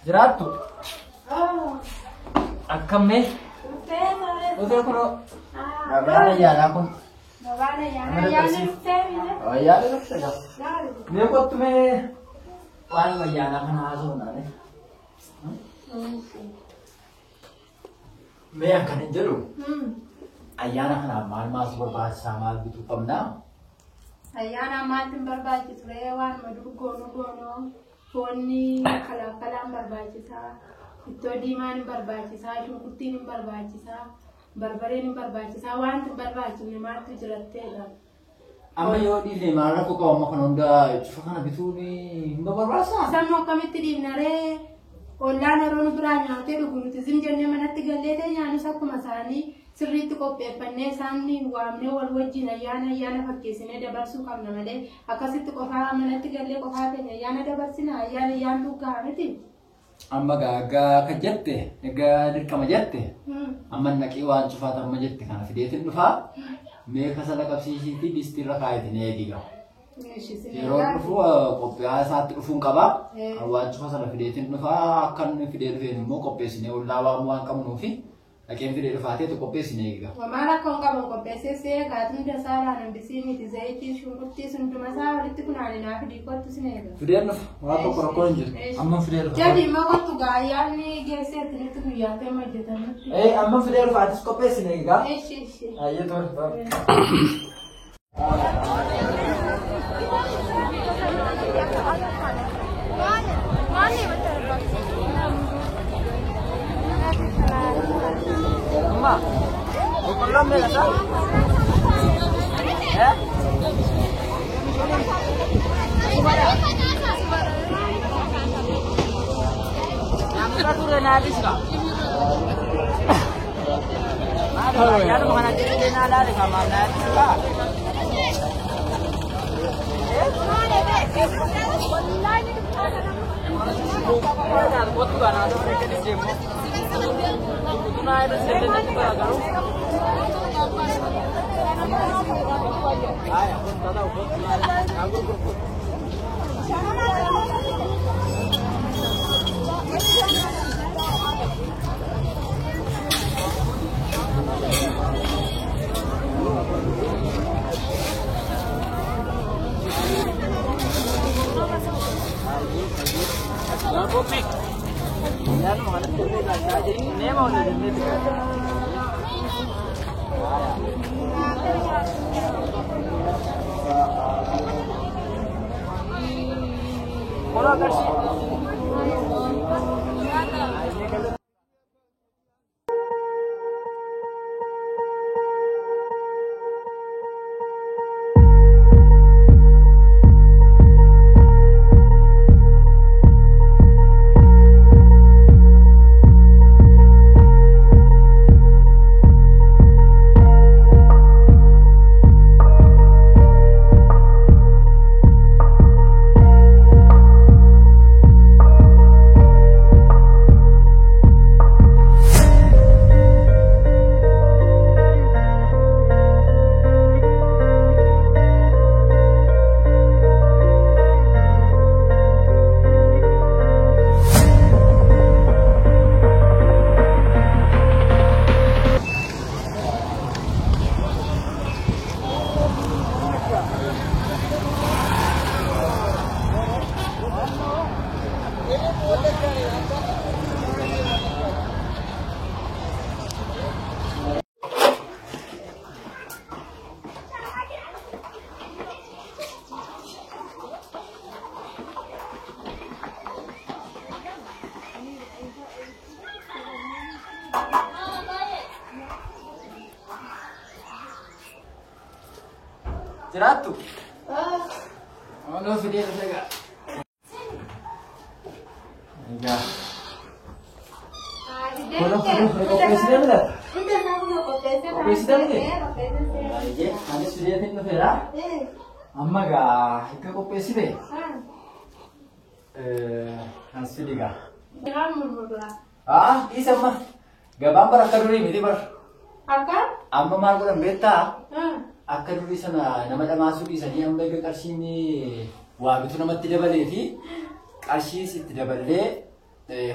Jiraattu. Oh. Akkamee? Utuu kun gabaan ayyaanaa kun. Gabaan ayyaanaa yaadni seerine. Ayyaana dhufeera. Mee kottu mee waan ayyaanaa kana haasofnaa. Mee akkana hin jedhu. Ayyaana kanaaf maal maaltu barbaachisaa maal bituu qabnaa? Ayyaana maaltu barbaachisu waan maduu goonoo foonni kalaakaan barbaachisaa, ittoo diimaan barbaachisaa, shunkurtiin barbaachisaa, barbareen barbaachisaa waan barbaachifne maaltu jiratteedha. Amma yoo dhiifne maal rakkoo qabu amma kana hunda cufa kana bituun hin barbaachisaa? Sammuu akkamitti dhiifnaree ollaan yeroo nu biraa nyaatee dhugu nuti jennee manatti gallee nyaanus akkuma isaanii sirriitti qopheeffannee isaanii waamnee wal wajjin ayyaana fakkeessinee dabarsuu qabna malee akkasitti qofaa manatti gallee qofaa keenya ayyaana dabarsina ayyaana dhugaa miti. Amma gaagaa akka jette egaa dirqama jette amma naqii waan cufaat amma jette kana fideetiin dhufaa mee kasala qabsiisii fi distiirra kaayatiin eegiga. Yeroo dhufu qophiyaa isaatti dhufuun qaba. Waan cufa sana fideetiin dhufaa akka inni fidee dhufeen immoo qopheessinee ollaa waamuu waan qabnuufi dhaqeen fidee dhufaateetu qopheessinee eegiga. Maal akka hin qaban qopheessee gaatiin dasaalaan hambisii miti zayitii shunkurtii sunduma isaa walitti funaaninaa fidii kottu sin eega. Fideen dhufa waan tokko rakkoo hin jiru. Amma fidee dhufa. Jadi immoo kottu gaayyaanni geesseetti nutti guyyaatee hojjetan. Amma fidee dhufaatis qopheessinee eegiga. Eshi. Ayyee toora. Amma, bukan me la Nampak tu renali sih. Ada, ya mana jadi renala deh kamar nanti lah. Yan mga nagtulog na siya. Hindi mo na din. Wala kasi. Jiraattu. Ono fidee dhufe egaa. Egaa. Qopheessitee miti? Qopheessitee miti? Baay'ee anis fideetiin dhufeera. Amma egaa akka qopheessite. Kan fidigaa. Isa amma gabaan bara akka durii miti bara. Akka? Amma maal godhan beektaa? Akka durii sana nama dhamaasuu dhiisanii amma qarshii waa bitu namatti dabalee fi qarshii itti daballee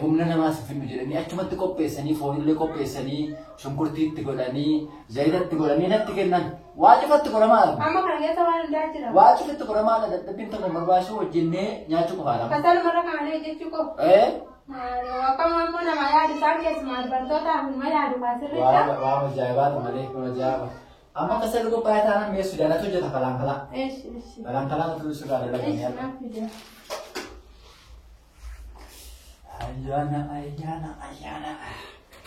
humna namaa sifinu jedhanii achumatti qopheessanii foonillee qopheessanii shunkurtiitti godhanii zayitatti godhanii natti kennan waa cufatti godhamaa dha. Amma kana keessa waan hundaa jira. Waa cufatti godhamaa dha dadhabbiin tokko barbaachisu wajjinnee nyaachuu qofaadha. Kasalumarra kaanee jechuu qofa. Akkama ammoo nama yaadu isaan keessumaa dubartootaaf nama yaadu kaasirriidha. Waa ajaa'ibaatu malee kun ajaa'iba. Amma kasalli qophaa'ee taanaan mee Sudaanatu hojjeta kalankalaa. Kalankalaa tu Sudaan dalaganii. Ayyaana.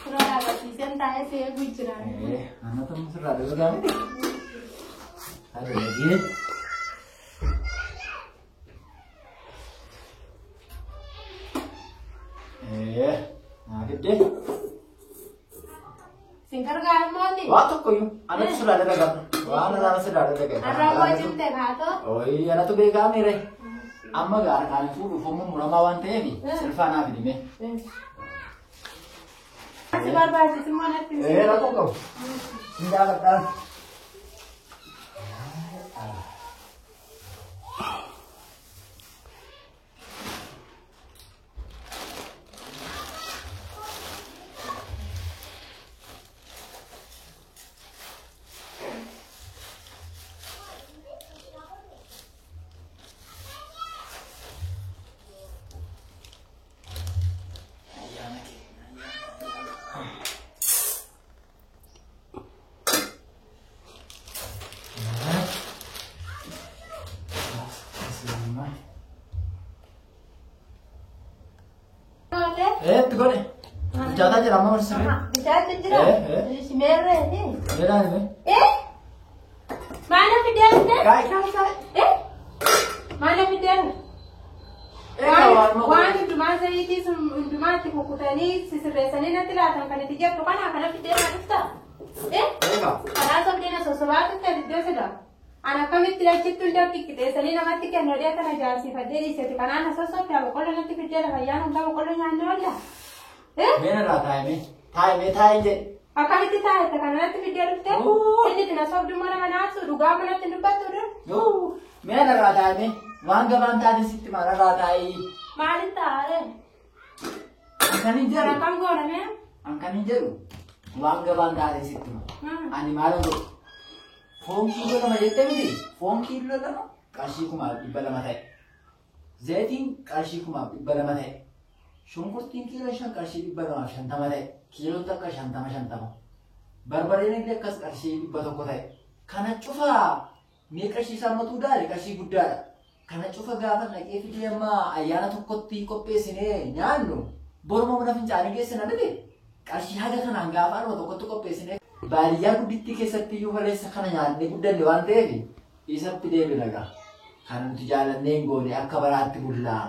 Kurang apa sih? Sentai saya bujuran. Anak teman serah dulu kan? Ada lagi. Nah gede. Singkar kan mau nih? Waktu koyu, anak sudah ada dagang. Wah, anak sudah ada dagang. Anak mau cinta kata? Oh iya, anak tuh bega nih re. Amma gaara kan fuudhu fomu muramaa waan ta'eef sirfaanaaf hidhime. Si barbaachisu mana fi? Rakkoo qabu. Sin gaafadhaan. Itu kan? Bicara aja lama harus sih. Bicara aja. Si merah ini. Merah ini. Mana video ini? Kai. Mana video? Waan hundumaa zayitii sun hundumaatti kukutanii sisirreessanii natti laatan kan itti jettu kana kana fidee na dhufta. Karaa sobdeena sosobaatu ta'e iddoo sida. Ana akkamitti achitti hunda xiqqiteessanii namatti kennu odee kana jaarsifadhee dhiiseti kanaan na sossobdaa boqqolloo natti fidee lafa ayyaan hundaa boqqolloo nyaanne oolla. Meena irraa taa'imee jedhe. Akkamitti taa'etta kana natti fidee dhuftee inni dina sobdummaa nama naatsu dhugaa manatti dubbattu dur. Meena irraa taa'imee waan gabaan taate sitti maal irraa taa'ii. Maaliin taa'ee? Ankanin jedhu. Rakkan gooname? Ankanin jedhu waan gabaan taate sitti maal. Ani maalan godhu. Foon kiiloo lama jettee miti. Foon kiiloo lama qarshii 200 ta'e. Zayitiin qarshii 200 ta'e. Shunkurtiin kiiloo 5 qarshii 250 ta'e. Kiiloo takka 50. Barbareen illee akkas qarshii 100 ta'e. Kana cufaa mee qarshii saammatuu daali qarshii guddaadha. Kana cufa gaafa naqee fidee amma ayyaana tokkotti qopheessinee nyaannu boruma mana fincaanii geessina miti. Qarshii haga kanaan gaafa anuma tokkotti qopheessinee baadiyyaa guddittii keessatti iyyuu baleessa kana nyaannee guddanne waan ta'eef isatti deebina gaa. Kan nuti jaalannee hin goone akka baraatti bullaa.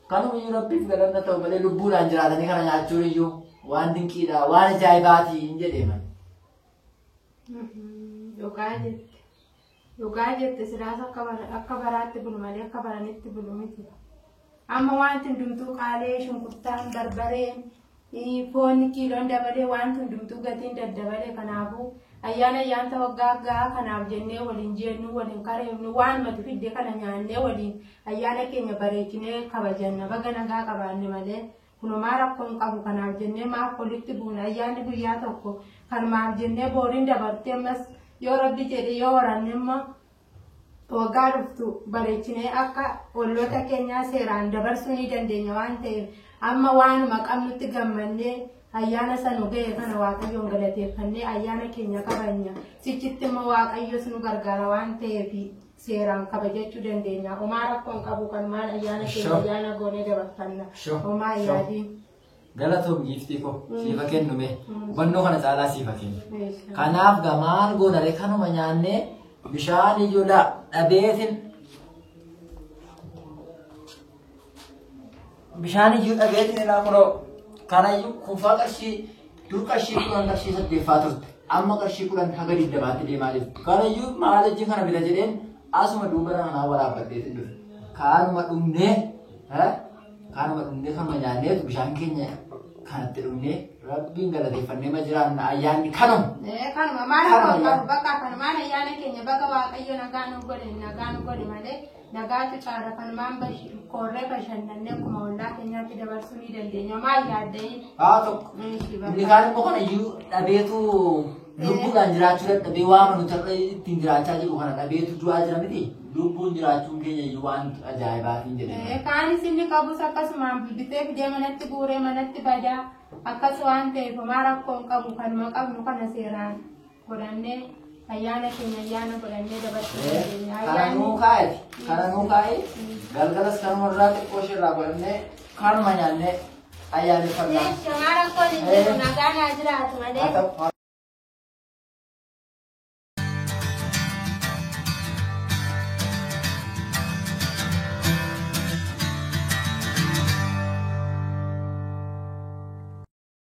Kanuma iyyuu rabbiif galanna ta'u malee lubbuudhaan jiraatanii kana nyaachuun iyyuu waan dinqiidha waan ajaa'ibaati hin jedheeman. Dhugaa jette sidaas akka baraatti bulu malee akka baranitti bulu miti. Amma wanti hundumtuu qaalee shunkurtaan barbareen foonni kiiloon dabalee wanti hundumtuu gatiin daddabalee kanaafuu ayyaanta waggaa kanaaf jennee waliin jennu waliin kareemnu waan matu fidde kana nyaannee waliin ayyaana keenya bareechinee kabajanna baga nagaa qabaanne malee kunumaa rakkoon qabu kanaaf jennee maaf walitti buuna ayyaanni guyyaa tokko kan maaf jennee booriin dabartee ammas yoo rabbi jedhe yoo waranne immoo waggaa dhuftu bareechinee akka olloota keenyaa seeraan dabarsuu ni dandeenya waan ta'eef amma waanuma qabnutti gammannee ayyaana sanu ga'e kana waaqayyoon galateeffannee ayyaana keenya kabajna sichitti immoo waaqayyos nu gargaara waan ta'eef seeraan kabajachuu dandeenya homaa rakkoon qabu kan maal ayyaana keenya ayyaana goonee dabarfanna homaa yaadii. Galatoom giiftii ko siifa kennume hubannoo kana caalaa siifa kennu. Kanaaf gamaan goonare kanuma nyaannee bishaan iyyuu dhabeetin ilaa muroo kanayyuu kuufaa qarshii dur qarshii 10 qarshii 8 turte amma qarshii 10 haga 20 deemaa jirtu kanayyuu maal ajji kana bira jedheen asuma duuba nama waraabadheetin dhufe kaanuma dhumnee kanuma nyaanneetu bishaan keenya kanatti dhumnee rabbiin galateeffannee ma jiraanna ayyaanni kanuma. Kanuma maal qabu bakka kanumaan ayyaana keenya bakka waaqayyo nagaa nu godhe malee nagaatu caala kanumaan korree bashannannee akkuma ollaa keenyaatti itti dabarsuu ni dandeenya. Maal yaaddee? Haa tokko. Inni kaan immoo kana iyyuu dhabeetu lubbuudhaan jiraachuu dadhabee waan nuti ittiin jiraachaa jiru kana dhabeetu du'aa jira miti. Lubbuun jiraachuun keenya iyyuu waan ajaa'ibaatiin jedhee. Kaanis inni qabus akkasumaan bitee fidee manatti guuree manatti badaa akkas waan ta'eef homaa rakkoon qabu kanuma qabnu kana seeraan godhannee ayyaana keenya ayyaana godhannee dabarsuu dandeenya. Kana nuu kaa'e galgalas kanuma irraa xiqqoo ishirraa godhannee kanuma nyaannee ayyaaneffannaa. Homaa rakkoon hin jiru nagaan haa jiraatu malee.